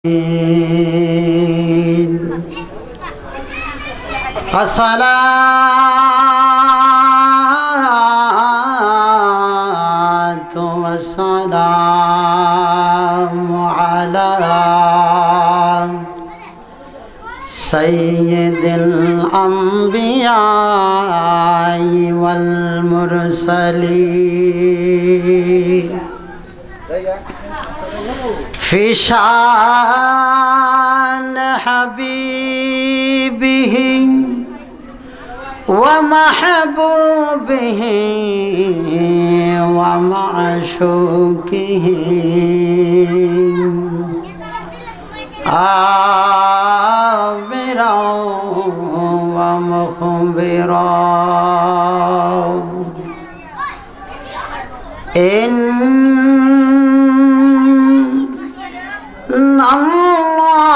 अस्सलातु वस्सलामु अला सय्यिदिल अंबिया वल मुरसलीन फी शान हबीबिही व महबूबिही व माशूकिही आबिरा व मुखबिरा अल्लाह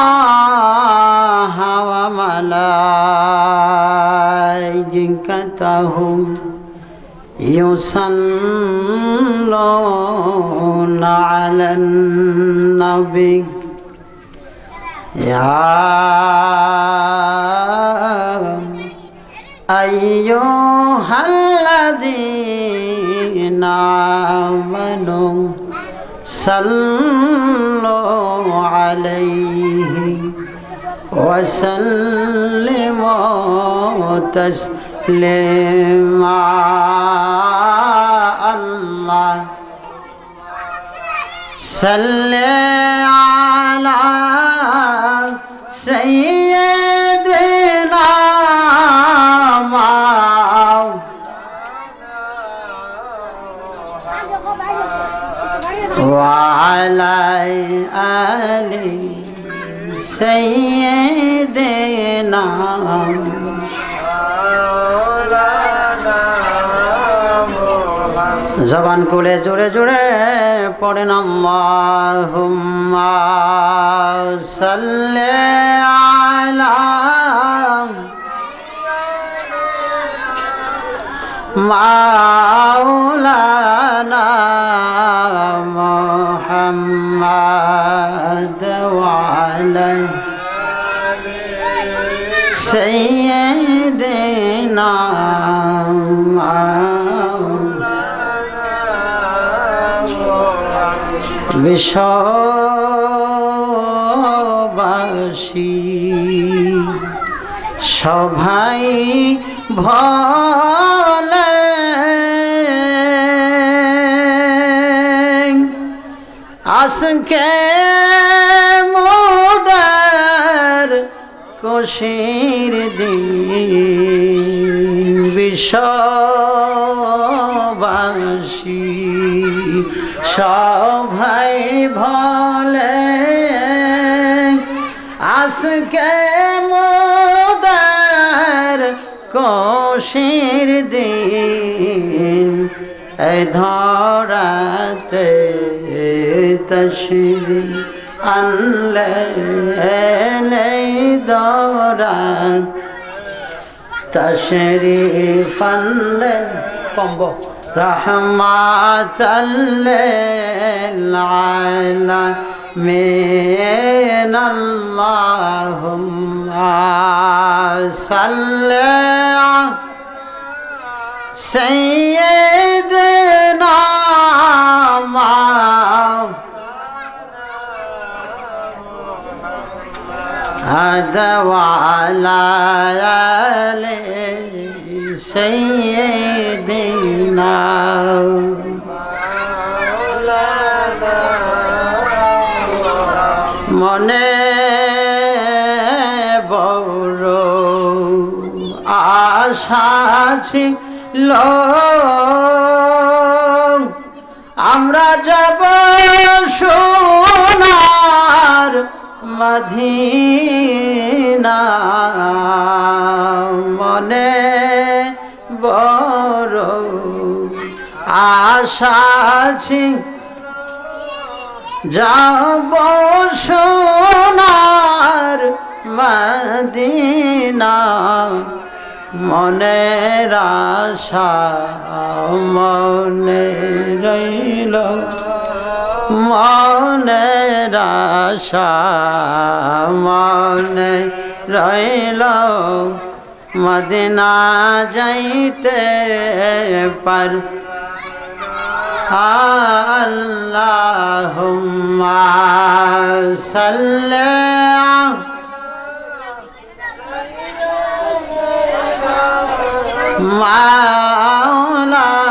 व मलाइकतहु युसल्लूना अलन नबी या अय्युहल्लज़ीना आमनू सल्लु अलैहि वसल्लिमू तस्लीमा। अल्लाह सल्ले अला सय्यिदिना वअला आलि सय्यिदिना। जबान खुले जोरे जोरे पढ़ेन अल्लाहुम्मा सल्ले अला मौलाना मुहम्मद व अला सय्यिदिना বিশ্ববাসী সবাই ভোলে আজকে মোদের খুশির দিন। বিশ্ববাসী সবাই ভোলে আজকে মোদের খুশির দিন। এই ধরাতে তশরিফ আনলেন, এই ধরাত তশরিফ আনলেন রহমাতাল লিল আলামিন। আল্লাহুম্মা সাল্লি আলা সাইয়্যিদিনা মুহাম্মদ ওয়া আলা আলি সাইয়্যিদিনা। মনে বড় আশা ছিল আমরা যাব সোনার মদিনা। মনে বড় আশা ছিল যাব সোনার মদিনা। মনের আশা মনে রইল মনের আশা মনে রইল মদিনা যাইতে পার আল্লাহুম্মা সাল্লি মাওলানা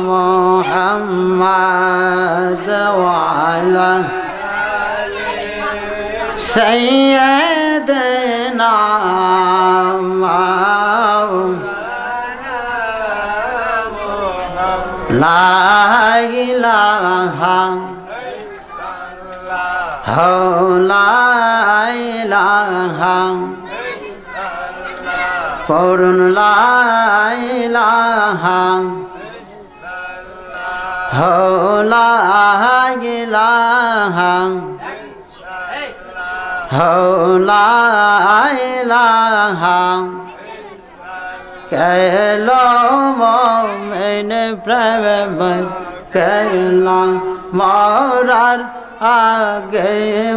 মুহাম্মদ ওয়া আলা সাইয়্যিদিনা লা ইলাহা লা ইলাহা পড়ুন লা ইলাহা লা ইলাহা লা ইলাহা কেলো মোমেন প্রেম কেলা মরার আগে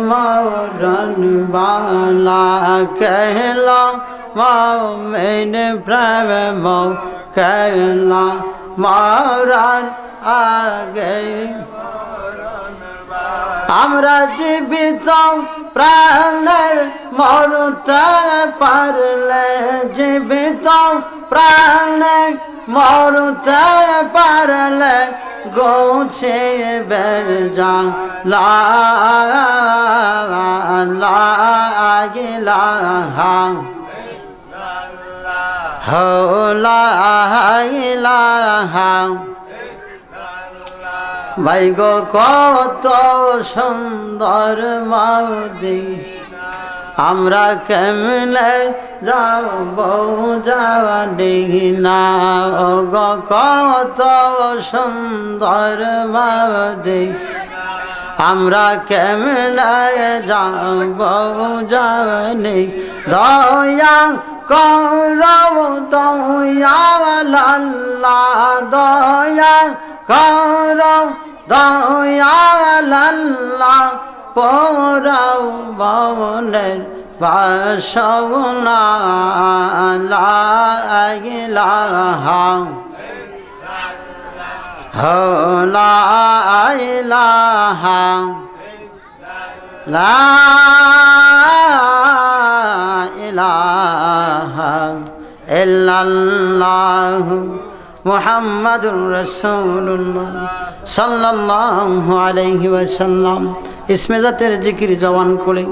মরণ বালা কেলা মোমেন প্রেম কেলা মরার আগে আমরা জীবিত প্রাণের মরতে পারলে জীবিত প্রাণের মরতে পারলে গোছে বেজা লা ইলাহা লা ইলাহা ভাই গো কত সুন্দর মাদি আমরা কেমনে যাব জানি না গো কত সুন্দর মাদি আমরা কেমনে যাব জানি দয়া করব দয়া আল্লাহ দয়া করো দয়াল আল্লাহ পরাও বনের বাসনা লা ইলাহা লা ইলাহা লা ইলাহা ইল্লাল্লাহু মুহাম্মাদুর রাসূলুল্লাহ সাল্লাল্লাহু আলাইহি ওয়াসাল্লাম ইসমে জাতের জিকির জবান করে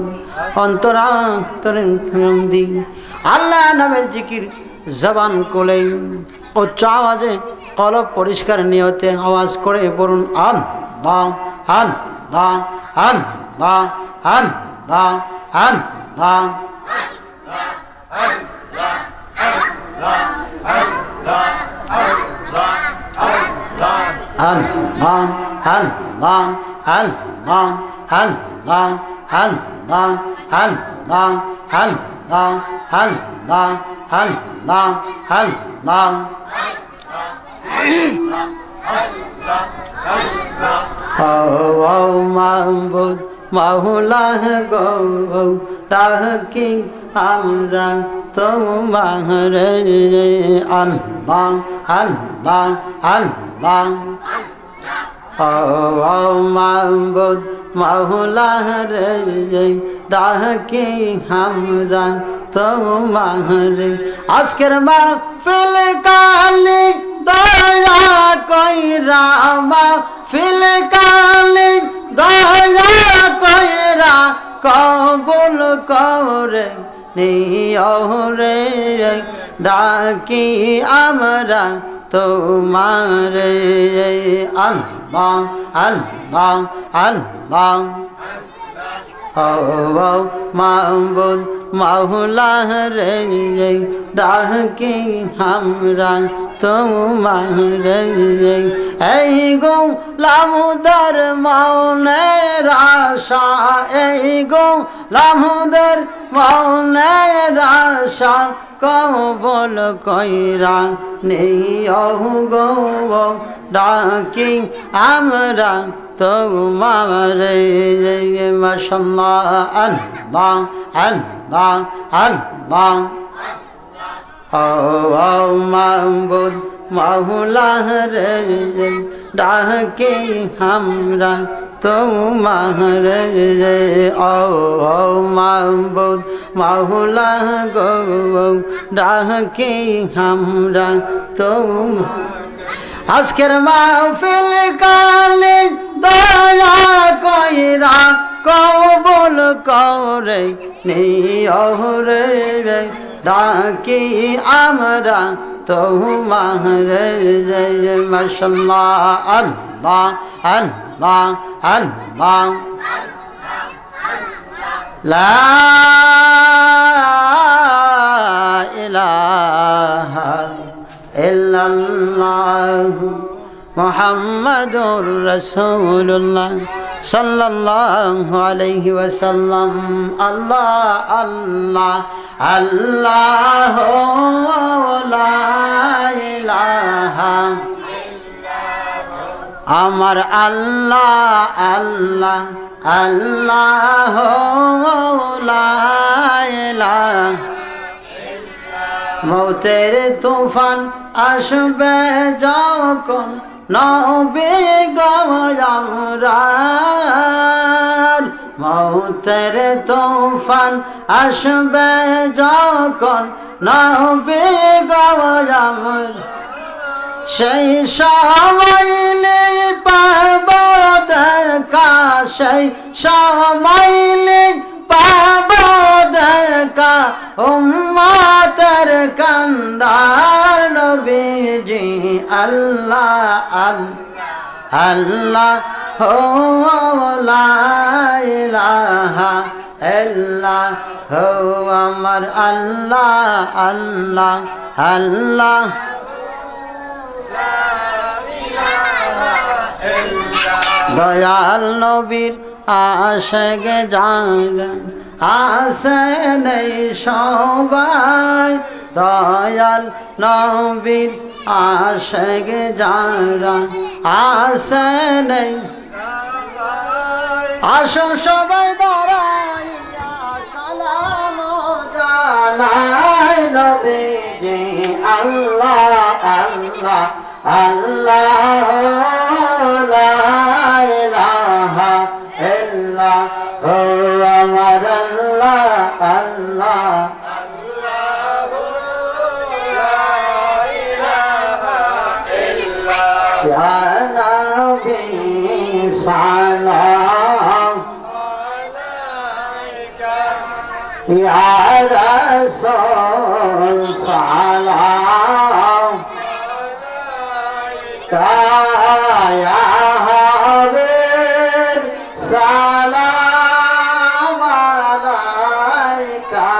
অন্তরান্তরে দি আল্লাহ নামের জিকির জবান করে উচ্চ আওয়াজে কলব পরিষ্কার নিয়তে আওয়াজ করে পড়ুন আল্লাহ আল্লাহ আল্লাহ আল্লাহ আল্লাহ Allah, Allah, Allah, Allah, Allah, Allah, Allah, Allah, Allah, Allah. Oh, Mahbub, Maula go, Taki, Amra, Tomahre, Allah, Allah, Allah. Oh, Mahbub, Maula re, Taki, Amra, Tomahre. Asker Mahfil Kali, Daya Koira, Mahfil Kali, Daya Koira, Kabul Kore. নিয়রে ডাকি আমরা তোমারে আল্লাহ আল্লাহ আল্লাহ ও মাহবুব মাওলা রে ডাকি আমরা তোমার এই গোলামদের মনের আশা এই গোলামদের মনের আশা কবল কইরা নিও গো ডাকি আমরা তোমার মাশাআল্লাহ আল্লাহ আল্লাহ আল্লাহ ও মাহবুব মাওলা রে ডাকি আমরা তোমার ও মাহবুব মাওলা গো ডাকি আমরা তোমার আজকের মাহফিল কালে দয়া কইরা কবুল করে নিও রে ডাকি আমরা তোমার মাশাআল্লাহ আল্লাহ আল্লাহ আল্লাহ লা ইলাহা ইল্লাল্লাহু মুহাম্মাদুর রাসূলুল্লাহ সাল্লাল্লাহু আলাইহি ওয়াসাল্লাম আল্লাহ আল্লাহ আল্লাহ লা ইলাহা আমার আল্লাহ আল্লাহ আল্লাহ লা ইলাহা মৌতের তুফান আসবে যখন নবী গো আমরার মৌতের তুফান আসবে যখন নবী গো আমরার সেই সময় পাব দেখা সেই সময় পাব দেখা উম্মতের কান্দার নবীজি আল্লাহ আল্লাহ হো লা ইলাহা ইল্লাল্লাহ হো আমার আল্লাহ আল্লাহ আল্লাহ দয়াল নবীর আশিকে যারা আসে নেই সবাই দয়াল নবীর আশিকে যারা আসে নেই আসো সবাই দাঁড়াইয়া সালাম জানাই নবীজি আল্লাহ আল্লাহ আল্লাহ লা ইলাহা ইল্লাল্লাহ আমার আল্লাহ আল্লাহ ইয়া নবী সালাম আলাইকা ইয়া রাসূল সালাম আলাইকা হাবিব সালাম আলাইকা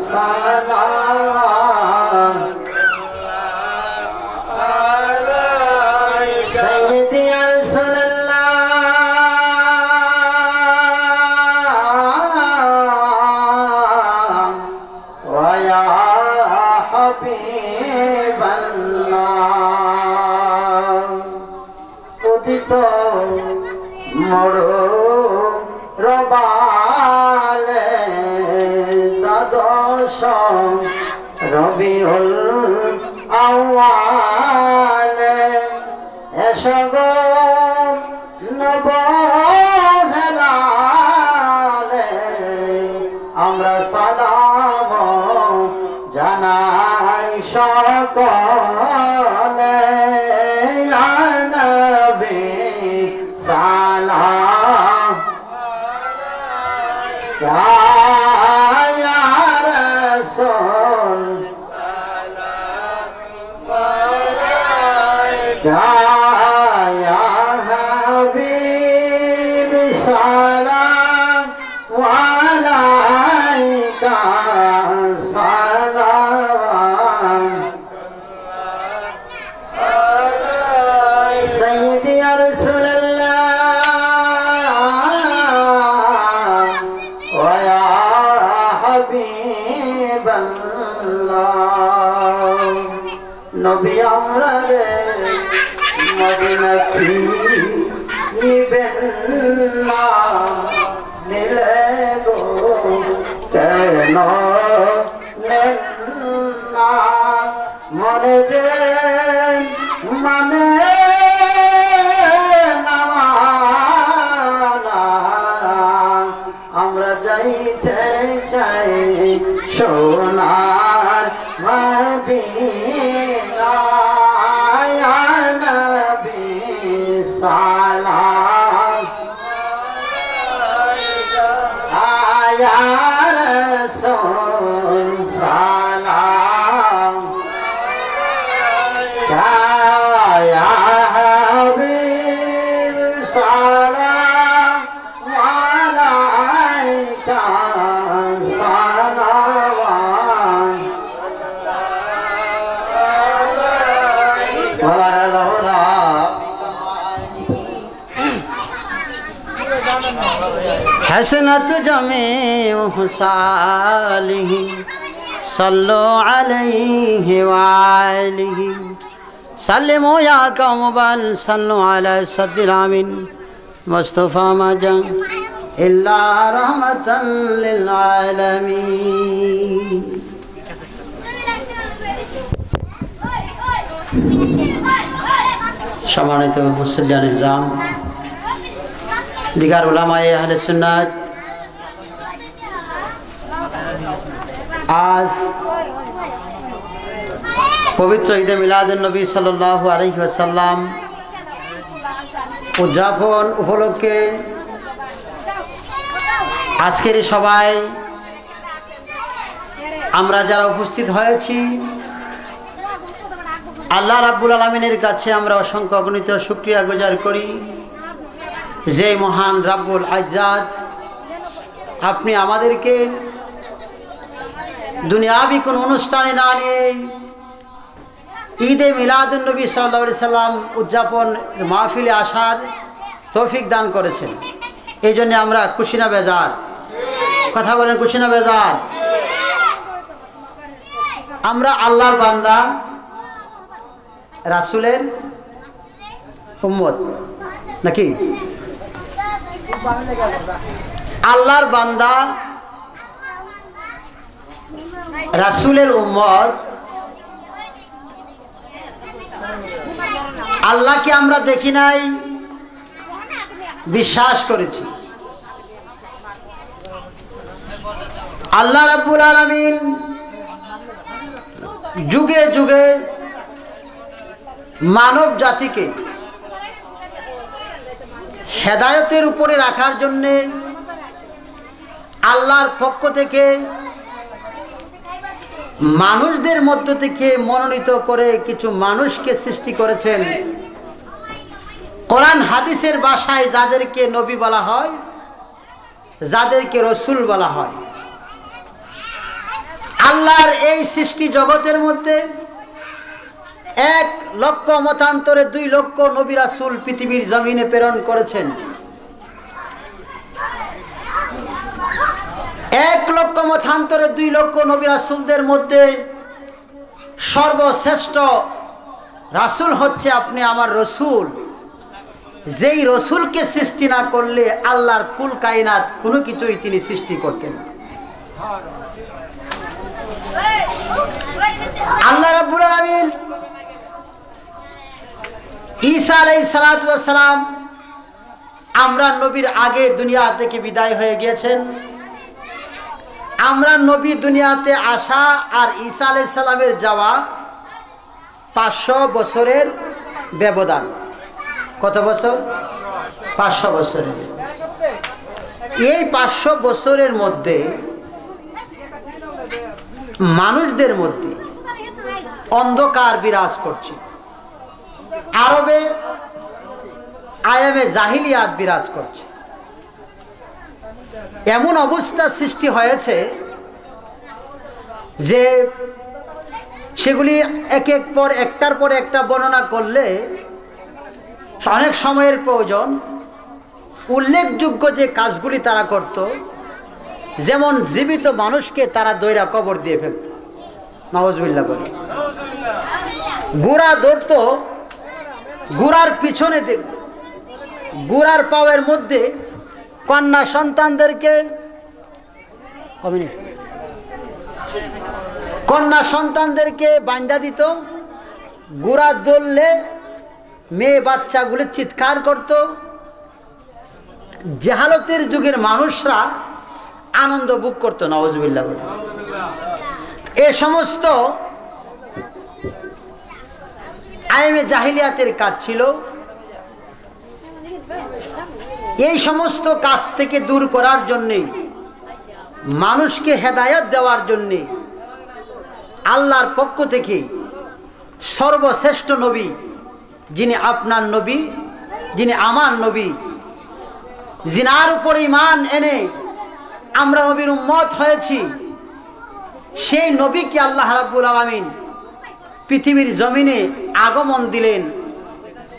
সালাম আলাইকা সাইয়্যিদি রাসূলুল্লাহ ওয়া ইয়া হাবিবাল্লাহ উদিত মোড় রবালে দ্বাদশ রবিউল আউয়ালে এসো গো নবহেলালে আমরা সালাম জানাই সকলে ইয়া নবী সালাম ইয়া রাসূল সালাম আলাইকা ইয়া হাবিব সালাম আলাইকা সালাম আমরা রে মদিনা কি নিবেন না নিলে গো কেন নেন না মনে যে মানে আমরা যাইতে চাই সোনার মদিনা ইয়া নবী সালাম ইয়া রাসূল সালাম ইয়া হাবিব সালাম আলাইকা সালাওয়াত حسنت جميع صالح صلوا عليه وآله سلموا يا قوم بل صلوا على صدر العامين مصطفى ما جاء إلا رحمة للعالمين সম্মানিত মুসল্লিয়ান নিজাম দিগার উলামায়ে আহলে সুন্নাত আজ পবিত্র ঈদে মিলাদুন নবী সাল্লাল্লাহু আলাইহি ওয়াসাল্লাম উদযাপন উপলক্ষে আজকের সবাই আমরা যারা উপস্থিত হয়েছি আল্লাহ রাব্বুল আলামিনের কাছে আমরা অসংখ্য অগণিত শুকরিয়া গুজার করি যে মহান রাব্বুল ইজ্জত আপনি আমাদেরকে দুনিয়াবি কোন অনুষ্ঠানে না নিয়ে ঈদে মিলাদুন নবী সাল্লাল্লাহু আলাইহি সাল্লাম উদযাপন মাহফিলে আসার তৌফিক দান করেছেন। এই জন্য আমরা খুশি না বেজার? কথা বলেন, খুশি না বেজার? আমরা আল্লাহর বান্দা, রাসূলের উম্মত নাকি? আল্লাহর বান্দা, রাসূলের উম্মত। আল্লাহকে আমরা দেখি নাই, বিশ্বাস করেছি। আল্লাহ রাব্বুল আলামিন যুগে যুগে মানব জাতিকে হেদায়েতের উপরে রাখার জন্য আল্লাহর পক্ষ থেকে মানুষদের মধ্য থেকে মনোনীত করে কিছু মানুষকে সৃষ্টি করেছেন। কোরআন হাদিসের ভাষায় যাদেরকে নবী বলা হয়, যাদেরকে রসুল বলা হয়। আল্লাহর এই সৃষ্টি জগতের মধ্যে 1 লক্ষ মতান্তরে 2 লক্ষ নবী রাসূল পৃথিবীর জমিনে প্রেরণ করেছেন। 1 লক্ষ মতান্তরে 2 লক্ষ নবী রাসূলদের মধ্যে সর্বশ্রেষ্ঠ রাসূল হচ্ছে আপনি আমার রসুল। যেই রসুলকে সৃষ্টি না করলে আল্লাহর কুল কায়নাত কোনো কিছুই তিনি সৃষ্টি করতেন না। আল্লাহ রাব্বুল আলামিন ঈসা আলাইহিস সালাতু ওয়াস সালাম আমরা নবীর আগে দুনিয়া থেকে বিদায় হয়ে গিয়েছেন। আমরা নবী দুনিয়াতে আসা আর ঈসা আলাইহিস সালামের যাওয়া 500 বছরের ব্যবধান। কত বছর? 500 বছরের। এই 500 বছরের মধ্যে মানুষদের মধ্যে অন্ধকার বিরাজ করছে। আরবে আয়ামে জাহিলিয়াত বিরাজ করছে। এমন অবস্থা সৃষ্টি হয়েছে যে সেগুলি একটার পর একটা বর্ণনা করলে অনেক সময়ের প্রয়োজন। উল্লেখযোগ্য যে কাজগুলি তারা করত, যেমন জীবিত মানুষকে তারা দইরা কবর দিয়ে ফেলত। নাউজুবিল্লাহ বলি। ঘোড়া দৌড়তো, ঘোড়ার পিছনে ঘোড়ার পাওয়ের মধ্যে কন্যা সন্তানদেরকে বাঁধা দিত। ঘোড়া দৌড়লে মেয়ে বাচ্চাগুলি চিৎকার করত। জাহালতের যুগের মানুষরা আনন্দ ভোগ করত। নাউজুবিল্লাহ। এ সমস্ত আইমে জাহিলিয়াতের কাজ ছিল। এই সমস্ত কাজ থেকে দূর করার জন্যে, মানুষকে হেদায়েত দেওয়ার জন্যে আল্লাহর পক্ষ থেকে সর্বশ্রেষ্ঠ নবী, যিনি আপনার নবী, যিনি আমার নবী, যিনার উপর ঈমান এনে আমরা নবীর উম্মত হয়েছি, সেই নবীকে আল্লাহ রাব্বুল আলামিন পৃথিবীর জমিনে আগমন দিলেন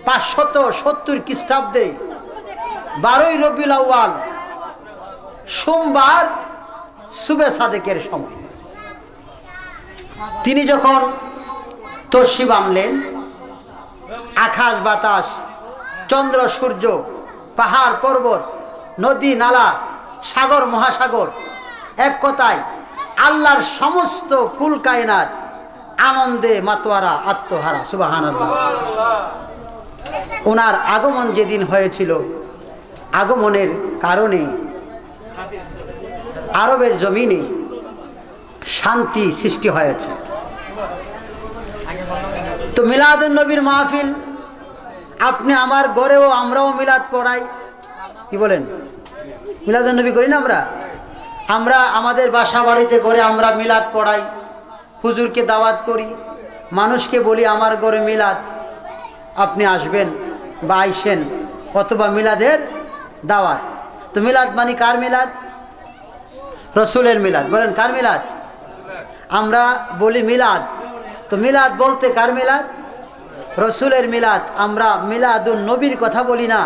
570 খ্রিস্টাব্দে 12ই রবিউল আউয়াল সোমবার সুবে সাদেকের সময়। তিনি যখন তশরিফ আনলেন, আকাশ বাতাস, চন্দ্র সূর্য, পাহাড় পর্বত, নদী নালা, সাগর মহাসাগর, এক কথায় আল্লাহর সমস্ত কুল কায়নাত আনন্দে মাতোয়ারা, আত্মহারা। সুবহানাল্লাহ। ওনার আগমন যেদিন হয়েছিল, আগমনের কারণে আরবের জমিনে শান্তি সৃষ্টি হয়েছে। তো মিলাদুন নবীর মাহফিল, আপনি আমার ঘরেও আমরাও মিলাদ পড়াই। কি বলেন? মিলাদুন নবী করি না আমরা আমাদের বাসা বাড়িতে ঘরে আমরা মিলাদ পড়াই, হুজুরকে দাওয়াত করি, মানুষকে বলি আমার ঘরে মিলাদ, আপনি আসবেন বা আইসেন, অথবা মিলাদের দাওয়াত। তো মিলাদ মানে কার মিলাদ? রসুলের মিলাদ। বলেন কার মিলাদ? আমরা বলি মিলাদ। তো মিলাদ বলতে কার মিলাদ? রসুলের মিলাদ। আমরা মিলাদুন নবীর কথা বলি না,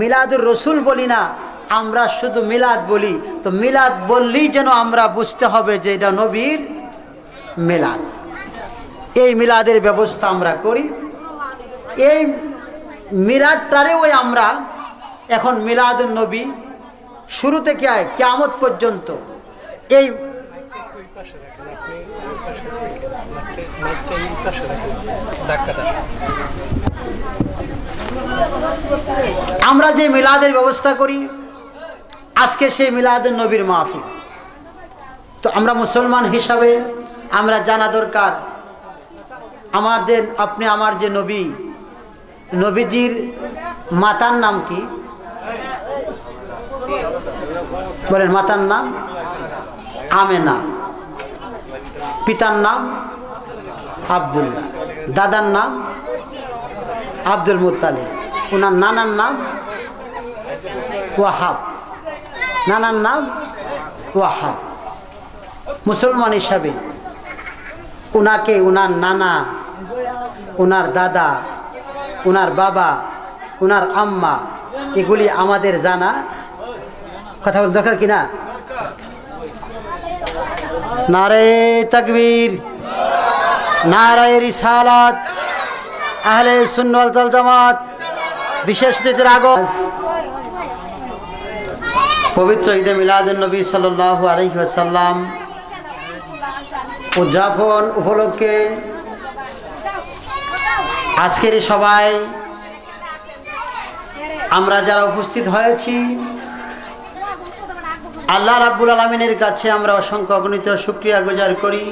মিলাদুর রসুল বলি না, আমরা শুধু মিলাদ বলি। তো মিলাদ বললেই যেন আমরা বুঝতে হবে যে এটা নবীর মিলাদ। এই মিলাদের ব্যবস্থা আমরা করি। এই মিলাদটারেও আমরা এখন মিলাদুন নবী শুরু থেকে কিয়ামত পর্যন্ত এই আমরা যে মিলাদের ব্যবস্থা করি, আজকে সেই মিলাদুন নবীর মাহফিল। তো আমরা মুসলমান হিসাবে আমরা জানা দরকার, আপনি আমার যে নবী, নবীজির মাতার নাম কি? বলেন মাতার নাম আমেনা, পিতার নাম আব্দুল্লাহ, দাদার নাম আব্দুল মুত্তালিব, ওনার নানার নাম ওয়াহাব, নানার নাম ওয়াহাব। মুসলমান হিসাবে ওনাকে, ওনার নানা, ওনার দাদা, ওনার বাবা, ওনার আম্মা, এগুলি আমাদের জানা। কথা বল দরকার কিনা? নারে তাকবীর, নারে রিসালাত, আহলে সুন্নাত ওয়াল জামাত, বিশেষ অতিথির আগমন। পবিত্র ঈদে মিলাদুন নবী সাল্লাল্লাহু আলাইহি ওয়াসাল্লাম উদযাপন উপলক্ষে আজকের সবাই আমরা যারা উপস্থিত হয়েছি, আল্লাহ রাব্বুল আলামিনের কাছে আমরা অসংখ্য অগণিত শুকরিয়া গুজার করি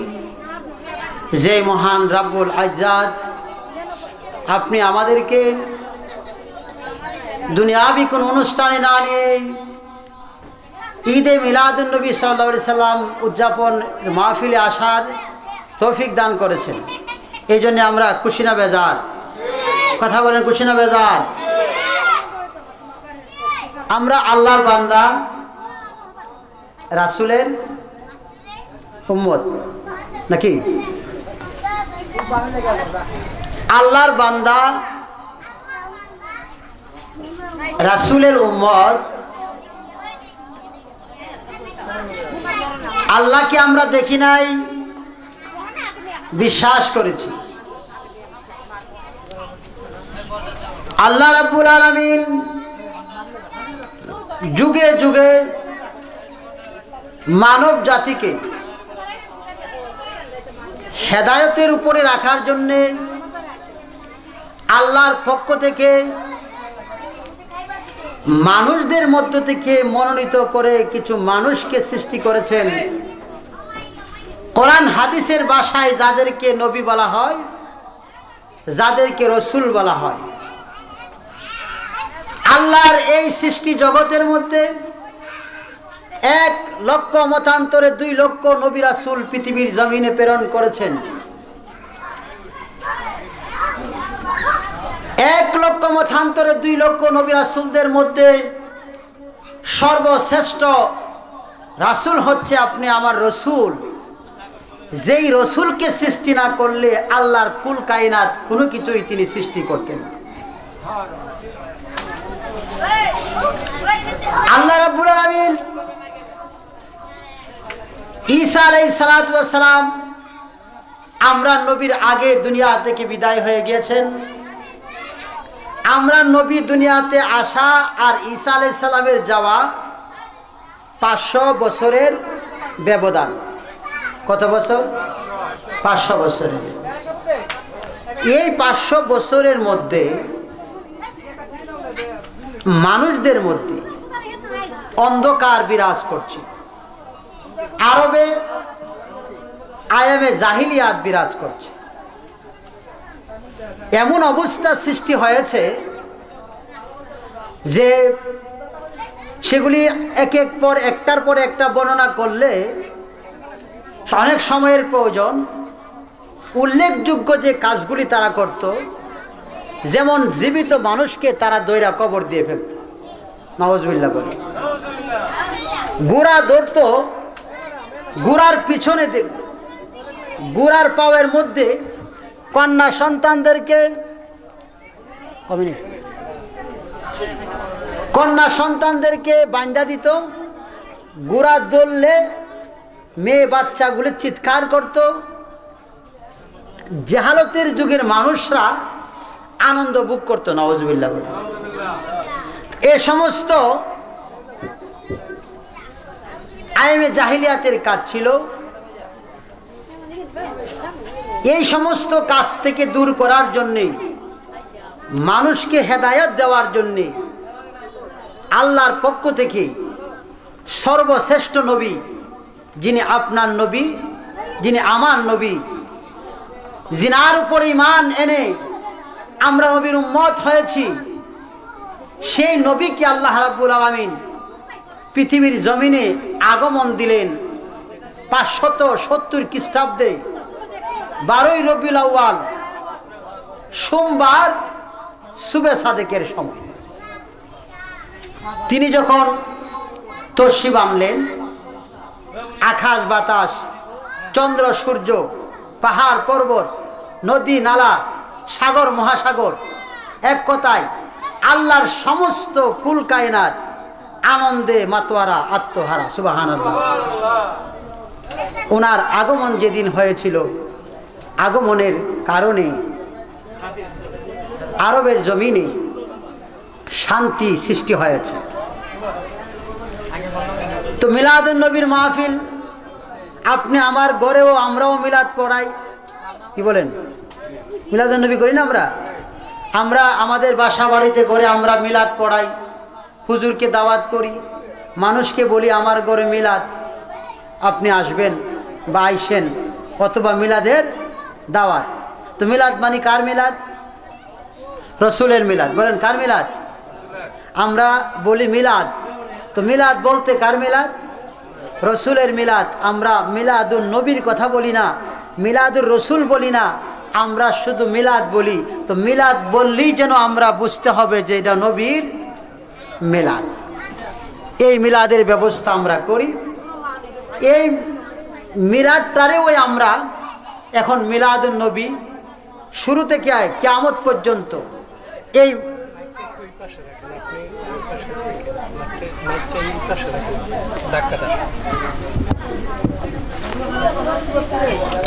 যে মহান রাব্বুল ইজ্জত আপনি আমাদেরকে দুনিয়াবি কোন অনুষ্ঠানে না নিয়ে ঈদে মিলাদুন নবী সাল্লাল্লাহু আলাইহি সাল্লাম উদযাপন মাহফিলে আসার তৌফিক দান করেছেন। এই জন্য আমরা খুশি না বেজার? কথা বলেন খুশি না বেজার? আমরা আল্লাহর বান্দা, রাসূলের উম্মত নাকি? আল্লাহর বান্দা, রাসূলের উম্মত। আল্লাহকে আমরা দেখি নাই, বিশ্বাস করেছি। আল্লাহ রাব্বুল আলামিন যুগে যুগে মানব জাতিকে হেদায়েতের উপরে রাখার জন্য আল্লাহর পক্ষ থেকে মানুষদের মধ্য থেকে মনোনীত করে কিছু মানুষকে সৃষ্টি করেছেন। কোরআন হাদিসের ভাষায় যাদেরকে নবী বলা হয়, যাদেরকে রসুল বলা হয়। আল্লাহর এই সৃষ্টি জগতের মধ্যে 1 লক্ষ মতান্তরে 2 লক্ষ নবী রাসূল পৃথিবীর জমিনে প্রেরণ করেছেন। 1 লক্ষ মতান্তরে 2 লক্ষ নবী রাসূলদের মধ্যে সর্বশ্রেষ্ঠ রাসূল হচ্ছে আপনি আমার রসুল। যেই রসুলকে সৃষ্টি না করলে আল্লাহর কুল কায়নাত কোনো কিছুই তিনি সৃষ্টি করতেন। আল্লাহ রাব্বুল আলামিন ঈসা আলাইহিস সালাতু ওয়াস সালাম আমরা নবীর আগে দুনিয়া থেকে বিদায় হয়ে গিয়েছেন। আমরা নবী দুনিয়াতে আসা আর ঈসা আলাইহিস সালামের যাওয়া 500 বছরের ব্যবধান। কত বছর? 500 বছরের। এই 500 বছরের মধ্যে মানুষদের মধ্যে অন্ধকার বিরাজ করছে। আরবে আয়ামে জাহিলিয়াত বিরাজ করছে। এমন অবস্থা সৃষ্টি হয়েছে যে সেগুলি একটার পর একটা বর্ণনা করলে অনেক সময়ের প্রয়োজন। উল্লেখযোগ্য যে কাজগুলি তারা করত, যেমন জীবিত মানুষকে তারা দইরা কবর দিয়ে ফেলত, নাউজুবিল্লাহ বলে। ঘোড়া ধরত, ঘোড়ার পিছনে ঘোড়ার পাওয়ের মধ্যে কন্যা সন্তানদেরকে বাঁধা দিত। ঘোড়া দৌড়লে মেয়ে বাচ্চাগুলি চিৎকার করত। জাহালতের যুগের মানুষরা আনন্দ ভোগ করতো, নাউজুবিল্লাহ বলে। এ সমস্ত আইমে জাহিলিয়াতের কাজ ছিল। এই সমস্ত কাজ থেকে দূর করার জন্যে, মানুষকে হেদায়েত দেওয়ার জন্যে আল্লাহর পক্ষ থেকে সর্বশ্রেষ্ঠ নবী, যিনি আপনার নবী, যিনি আমার নবী, যিনার উপর ঈমান এনে আমরা নবীর উম্মত হয়েছি, সেই নবীকে আল্লাহ রাব্বুল আলামিন পৃথিবীর জমিনে আগমন দিলেন 570 খ্রিস্টাব্দে 12ই রবিউল আউয়াল সোমবার সুবে সাদেকের সময়। তিনি যখন তশরিফ আনলেন, আকাশ বাতাস, চন্দ্র সূর্য, পাহাড় পর্বত, নদী নালা, সাগর মহাসাগর, এক কথায় আল্লাহর সমস্ত কুল কায়নাত আনন্দে মাতোয়ারা, আত্মহারা, সুবহানাল্লাহ। ওনার আগমন যেদিন হয়েছিল, আগমনের কারণে আরবের জমিনে শান্তি সৃষ্টি হয়েছে। তো মিলাদুন নবীর মাহফিল আপনি আমার ঘরেও আমরাও মিলাদ পড়াই। কি বলেন? মিলাদুন নবী করি না আমরা আমাদের বাসা বাড়িতে ঘরে আমরা মিলাদ পড়াই, হুজুরকে দাওয়াত করি, মানুষকে বলি আমার ঘরে মিলাদ, আপনি আসবেন বা আইসেন, অথবা মিলাদের দাওয়াত। তো মিলাদ মানে কার মিলাদ? রসুলের মিলাদ। বলেন কার মিলাদ? আমরা বলি মিলাদ। তো মিলাদ বলতে কার মিলাদ? রসুলের মিলাদ। আমরা মিলাদুন নবীর কথা বলি না, মিলাদুর রসুল বলি না, আমরা শুধু মিলাদ বলি। তো মিলাদ বললেই যেন আমরা বুঝতে হবে যে এটা নবীর মিলাদ। এই মিলাদের ব্যবস্থা আমরা করি। এই মিলাদটারেও আমরা এখন মিলাদুন নবী শুরু থেকে কিয়ামত পর্যন্ত এই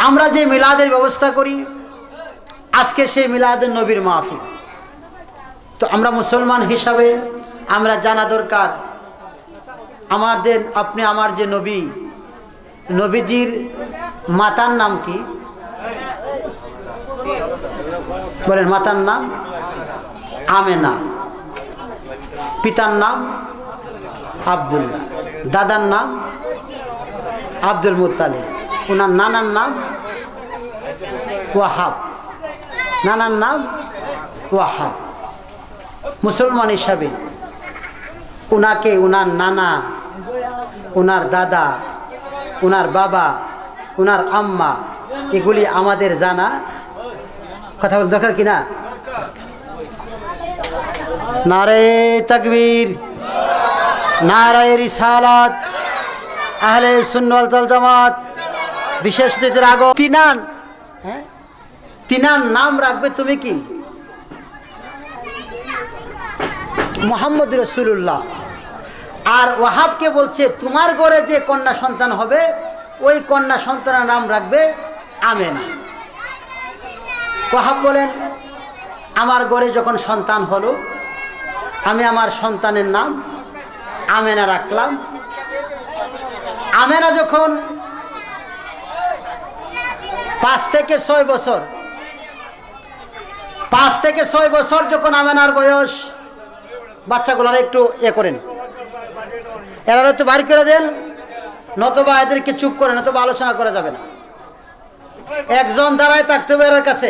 আমরা যে মিলাদের ব্যবস্থা করি, আজকে সেই মিলাদুন নবীর মাহফিল। তো আমরা মুসলমান হিসাবে আমরা জানা দরকার আমাদের আপনি আমার যে নবী, নবীজির মাতার নাম কি বলেন? মাতার নাম আমেনা, পিতার নাম আব্দুল্লাহ, দাদার নাম আব্দুল মুত্তালিব, ওনার নানার নাম ওয়াহাব, নানার নাম ওয়াহাব। মুসলমান হিসাবে উনাকে উনার নানা, উনার দাদা, উনার বাবা, উনার আম্মা এগুলি আমাদের জানা কথা বল দরকার কিনা? নারে তাকবীর, নারে রিসালাত, আহলে সুন্নাত ওয়াল জামাত, বিশেষ অতিথির আগমন। তিনার নাম রাখবে তুমি কি? মুহাম্মদ রাসূলুল্লাহ। আর ওয়াহাবকে বলছে তোমার ঘরে যে কন্যা সন্তান হবে ওই কন্যা সন্তানের নাম রাখবে আমেনা। ওয়াহাব বলেন আমার ঘরে যখন সন্তান হলো আমি আমার সন্তানের নাম আমেনা রাখলাম। আমেনা যখন 5 থেকে 6 বছর, 5 থেকে 6 বছর যখন আমেনার বয়স, বাচ্চাগুলার একটু করেন, এরা একটু বাড়ি করে দেন, নতবা এদেরকে চুপ করে, নতবা আলোচনা করা যাবে না। একজন দাঁড়ায় থাকতে হবে এর কাছে।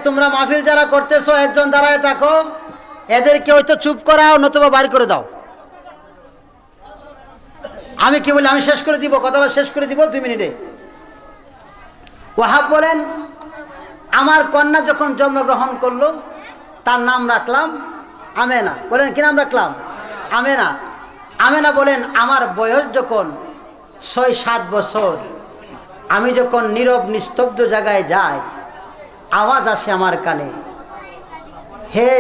তোমরা মাহফিল যারা করতেছো একজন দাঁড়ায় থাকো, এদেরকে হয়তো চুপ করাও, নতবা বাড়ি করে দাও। আমি কি বলি? আমি শেষ করে দিব, কথাটা শেষ করে দিব 2 মিনিটে। ওয়াহাব বলেন আমার কন্যা যখন জন্মগ্রহণ করলো তার নাম রাখলাম আমেনা। বলেন কি নাম রাখলাম? আমেনা। আমেনা বলেন আমার বয়স যখন 6-7 বছর, আমি যখন নীরব নিস্তব্ধ জায়গায় যাই, আওয়াজ আসে আমার কানে, হে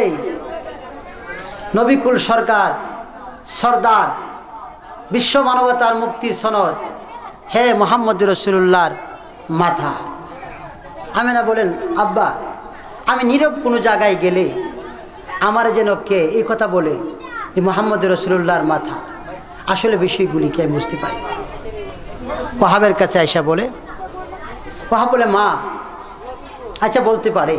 নবিকুল সরকার, সর্দার, বিশ্ব মানবতার মুক্তির সনদ, হে মুহাম্মদ রাসূলুল্লাহর মাথা। আমেনা বলেন আব্বা আমি নীরব কোনো জায়গায় গেলে আমার যেন কে এই কথা বলে যে মুহাম্মদ রাসূলুল্লাহর মাথা। আসলে বিষয়গুলি কি আমি বুঝতে পারি। ওয়াহাবের কাছে আয়েশা বলে, ওয়াহাব বলে মা আচ্ছা বলতে পারে।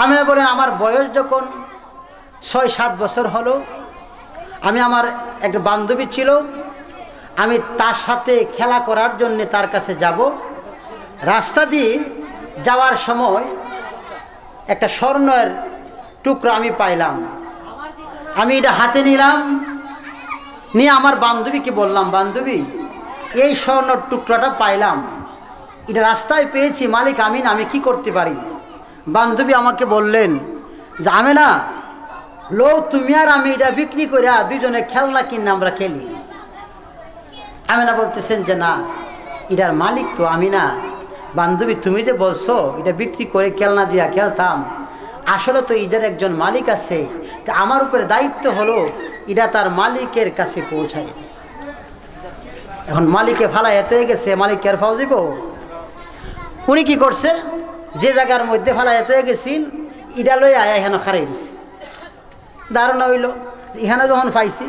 আমেনা বলেন আমার বয়স যখন 6-7 বছর হলো, আমি আমার একটা বান্ধবী ছিল, আমি তার সাথে খেলা করার জন্য তার কাছে যাব। রাস্তা দিয়ে যাওয়ার সময় একটা স্বর্ণের টুকরা আমি পাইলাম, আমি এটা হাতে নিলাম, নিয়ে আমার বান্ধবীকে বললাম বান্ধবী এই স্বর্ণের টুকরাটা পাইলাম, এটা রাস্তায় পেয়েছি, মালিক আমি না, আমি কি করতে পারি? বান্ধবী আমাকে বললেন যে আমেনা লো তুমি আর আমি এটা বিক্রি করে দুজনে খেলনা কিনে আমরা খেলি। আমেনা বলতেছেন যে না এটার মালিক তো আমি না। বান্ধবী তুমি যে বলছো এটা বিক্রি করে খেলনা দিয়া খেলতাম, আসলে তো এদের একজন মালিক আছে, তা আমার উপরে দায়িত্ব হলো এটা তার মালিকের কাছে পৌঁছায়। এখন মালিকে ফালা এত হয়ে গেছে, মালিক কে আর পাওয়া যাব? উনি কি করছে, যে জায়গার মধ্যে ফালা এত হয়ে গেছিল ইটা লই আয়া এখানে খারাই গেছে। ধারণা হইল এখানে যখন পাইছি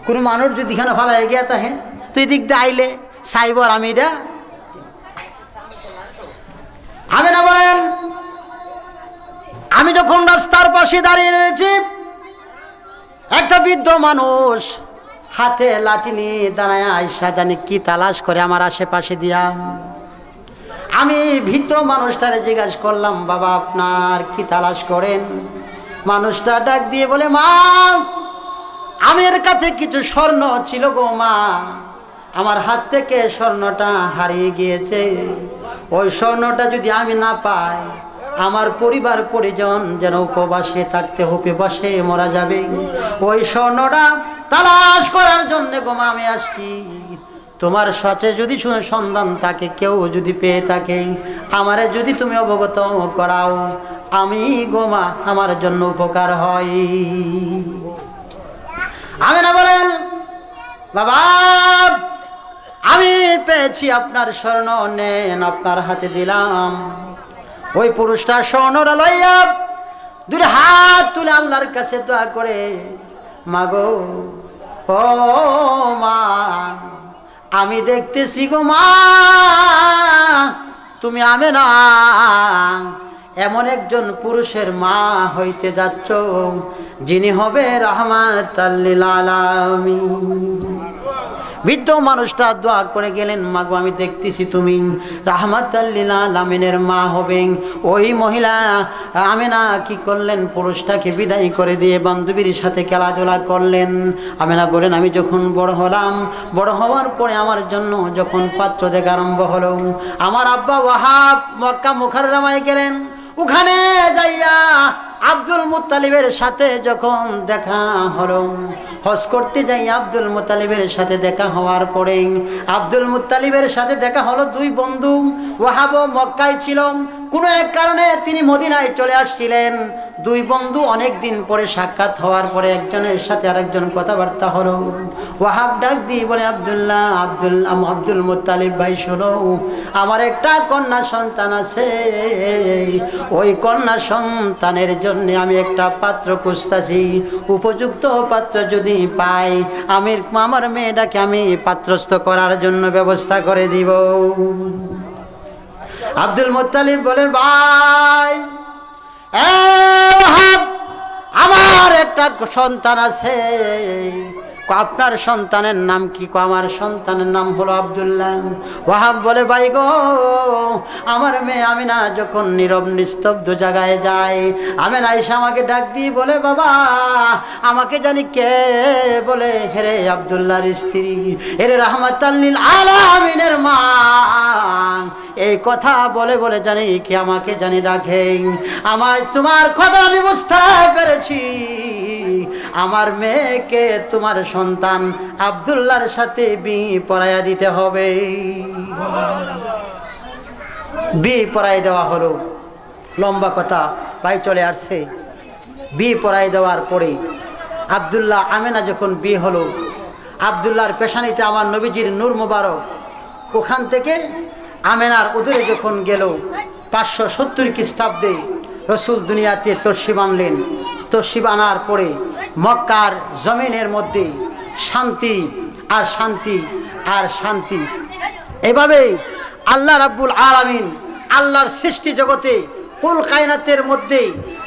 কোনো মানুষ যদি এখানে ফালা গিয়া তাহে তুই দিক দিয়ে আইলে সাইবর আমি এটা। আমি না বলেন আমি যখন রাস্তার পাশে দাঁড়িয়ে রয়েছি, একটা বৃদ্ধ মানুষ হাতে লাঠি নিয়ে দাঁড়ায় আইসা জানি কি তালাশ করে আমার আশেপাশে দিয়া। আমি ভীত মানুষটারে জিজ্ঞাসা করলাম বাবা আপনার কি তালাশ করেন? মানুষটা ডাক দিয়ে বলে মা আমার কাছে কিছু স্বর্ণ ছিল গো মা, আমার হাত থেকে স্বর্ণটা হারিয়ে গিয়েছে। ওই স্বর্ণটা যদি আমি না পাই আমার পরিবার পরিজন যেন উপবাসে থাকতে হবে, বসে মারা যাবে। ওই স্বর্ণটা তালাশ করার জন্য গো মা আমি আসছি। তোমার সাথে যদি সন্ধান থাকে, কেউ যদি পেয়ে থাকে, আমারে যদি তুমি অবগত করাও, আমি গোমা আমার জন্য উপকার হয়। আমি না বলেন বাবা আমি পেয়েছি আপনার স্বর্ণ, নেন আপনার হাতে দিলাম। ওই পুরুষটা স্বর্ণটা লইয়া দুই হাত তুলে আল্লাহর কাছে দোয়া করে, মাগো ও মা, আমি দেখতেছি গো মা, তুমি আমেনা এমন একজন পুরুষের মা হইতে যাচ্ছ যিনি হবে রাহমাতাল লিল আলামিন। বৃদ্ধ মানুষটা দোয়া করে গেলেন, মাগো আমি দেখতেছি তুমি রাহমাতাল লিল আলামিনের মা হবেন। ওই মহিলা আমেনা কি করলেন, পুরুষটাকে বিদায় করে দিয়ে বান্ধবীর সাথে খেলাধুলা করলেন। আমেনা বলেন, আমি যখন বড় হলাম, বড় হওয়ার পরে আমার জন্য যখন পাত্র দেখা আরম্ভ হলো, আমার আব্বা ওয়াহাব মক্কা মুকাররমায় গেলেন। ওখানে যাইয়া আব্দুল মুত্তালিবের সাথে যখন দেখা হলো, হজ করতে যাই আব্দুল মুত্তালিবের সাথে দেখা হওয়ার পরে আব্দুল মুত্তালিবের সাথে দেখা হলো দুই বন্ধু। ওয়াহাব মক্কায় ছিল, কোনো এক কারণে তিনি মদিনায় চলে আসছিলেন। দুই বন্ধু অনেক দিন পরে সাক্ষাৎ হওয়ার পরে একজনের সাথে আরেকজন কথাবার্তা হলো। ওয়াহাব ডাক দিয়ে বলে, আব্দুল্লাহ আব্দুল মুত্তালিব ভাই শোনো, আমার একটা কন্যা সন্তান আছে, ওই কন্যা সন্তানের জন্য আমি একটা পাত্র খুঁজতেছি, উপযুক্ত পাত্র যদি পাই আমার মেয়েটাকে আমি পাত্রস্থ করার জন্য ব্যবস্থা করে দিব। আব্দুল মুত্তালিব বলেন, ভাই আমার একটা সন্তান আছে, আপনার সন্তানের নাম কি? আমার সন্তানের নাম হলো আব্দুল্লাহ। ওয়াহাব বলে, ভাই গো, আমার মেয়ে আমিনা যখন নীরব নিস্তব্ধ জায়গায় যায়, আমিনা এসে আমাকে ডাক দিয়ে বলে, বাবা আমাকে জানি কে বলে, হেরে আব্দুল্লাহর স্ত্রী, হেরে রাহমাতাল লিল আলামিনের মা। এই কথা বলে বলে জানি কি আমাকে জানি ডাকে। আমার তোমার কথা আমি বুঝতে পেরেছি, আমার মেয়েকে তোমার সন্তান আব্দুল্লাহর সাথে বিয়ে পড়াইয়া দিতে হবে। বিয়ে পড়াই দেওয়া হলো। লম্বা কথা, ভাই চলে আসছে। বিয়ে পড়াই দেওয়ার পরে আব্দুল্লাহ আমেনা যখন বিয়ে হলো, আব্দুল্লাহর পেশানিতে আমার নবীজির নূর মুবারক, ওখান থেকে আমেনার উদরে যখন গেল 570 খ্রিস্টাব্দে রসুল দুনিয়াতে তশরিফ আনলেন। তশরিফ আনার পরে মক্কার জমিনের মধ্যে শান্তি আর শান্তি আর শান্তি। এভাবে আল্লাহ রাব্বুল আলামিন আল্লাহর সৃষ্টি জগতে কুল কায়নাতের মধ্যে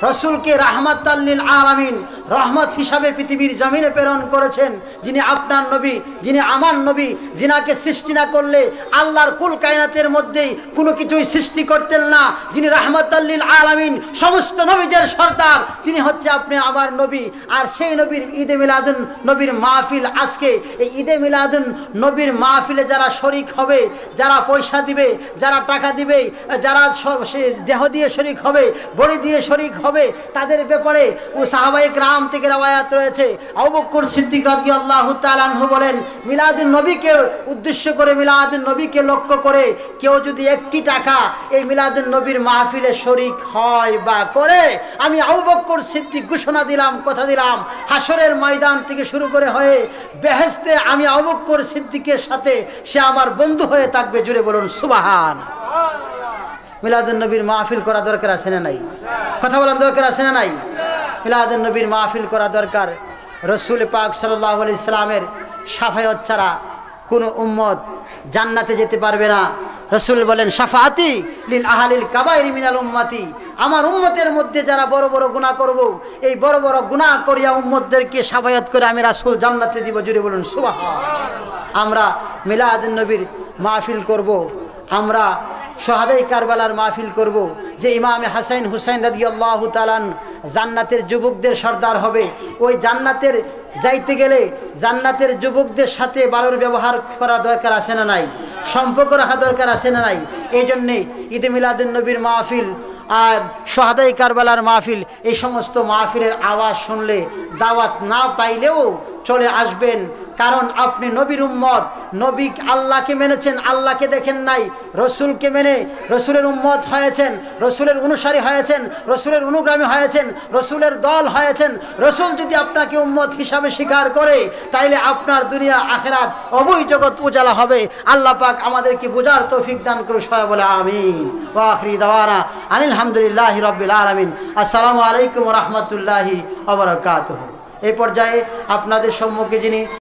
রসুলকে রাহমাতাল লিল আলামিন রহমত হিসাবে পৃথিবীর জমিনে প্রেরণ করেছেন। যিনি আপনার নবী, যিনি আমার নবী, যিনাকে সৃষ্টি না করলে আল্লাহর কুল কায়নাতের মধ্যেই কোনো কিছুই সৃষ্টি করতেন না, যিনি রাহমাতাল লিল আলামিন সমস্ত নবীদের সর্দার, তিনি হচ্ছে আপনি আমার নবী। আর সেই নবীর ঈদে মিলাদুন নবীর মাহফিল আজকে। এই ঈদে মিলাদুন নবীর মাহফিলে যারা শরিক হবে, যারা পয়সা দিবে, যারা টাকা দিবে, যারা দেহ দিয়ে শরিক হবে, বড়ি দিয়ে শরিক হবে, তাদের ব্যাপারে ও সাহাবায়ে কেরাম থেকে রওয়ায়াত রয়েছে। আবু বকর সিদ্দিক রাদিয়াল্লাহু তাআলা আনহু বলেন, মিলাদুন নবীকে উদ্দেশ্য করে, মিলাদুন নবীকে লক্ষ্য করে কেউ যদি 1টি টাকা এই মিলাদুন নবীর মাহফিলে শরিক হয় বা করে, আমি আবু বকর সিদ্দিক ঘোষণা দিলাম, কথা দিলাম, হাসরের ময়দান থেকে শুরু করে হয়ে বেহেশতে আমি আবু বকর সিদ্দিকের সাথে সে আমার বন্ধু হয়ে থাকবে। জুড়ে বলুন সুবহান। মিলাদুন নবীর মাহফিল করা দরকার আছে না নাই? কথা বলার দরকার আছে না নাই? মিলাদুন নবীর মাহফিল করা দরকার। রসুল পাক সাল্লাল্লাহু আলাইহি সাল্লামের শাফায়াত ছাড়া কোনো উম্মত জান্নাতে যেতে পারবে না। রসুল বলেন, শাফাআতি লিল আহলিল কাবাইর মিনাল উম্মতি, আমার উম্মতের মধ্যে যারা বড় বড় গুনাহ করব, এই বড় বড় গুনাহ করিয়া উম্মতদেরকে শাফায়াত করে আমি রাসূল জান্নাতে দিব। জুড়ে বলুন সুবহান। আমরা মিলাদুন নবীর মাহফিল করব, আমরা শহাদায়ে কারবালার মাহফিল করব, যে ইমামে হাসান হুসাইন রাদিয়াল্লাহু তাআলা জান্নাতের যুবকদের সর্দার হবে। ওই জান্নাতের যাইতে গেলে জান্নাতের যুবকদের সাথে ভালোর ব্যবহার করা দরকার আছে না নাই? সম্পর্ক রাখা দরকার আছে না নাই? এই জন্যে ঈদে মিলাদুন নবীর মাহফিল আর শহাদায়ে কারবালার মাহফিল, এই সমস্ত মাহফিলের আওয়াজ শুনলে দাওয়াত না পাইলেও চলে আসবেন। কারণ আপনি নবীর উম্মত, নবী আল্লাহকে মেনেছেন, আল্লাহকে দেখেন নাই, রসুলকে মেনে রসুলের উম্মত হয়েছেন, রসুলের অনুসারী হয়েছেন, রসুলের অনুগামী হয়েছেন, রসুলের দল হয়েছেন। রসুল যদি আপনাকে উম্মত হিসাবে স্বীকার করে তাইলে আপনার দুনিয়া আখিরাত উভয় জগৎ উজালা হবে। আল্লাহ পাক আমাদেরকে বুঝার তৌফিক দান করুন, সবাই বলে আমিন। ওয়া আখিরি দাওয়ানা আনিল হামদুলিল্লাহি রাব্বিল আলামিন। আসসালামু আলাইকুম ওয়া রাহমাতুল্লাহি ওয়া বারাকাতুহু। এই পর্যায়ে আপনাদের সম্মুখে যিনি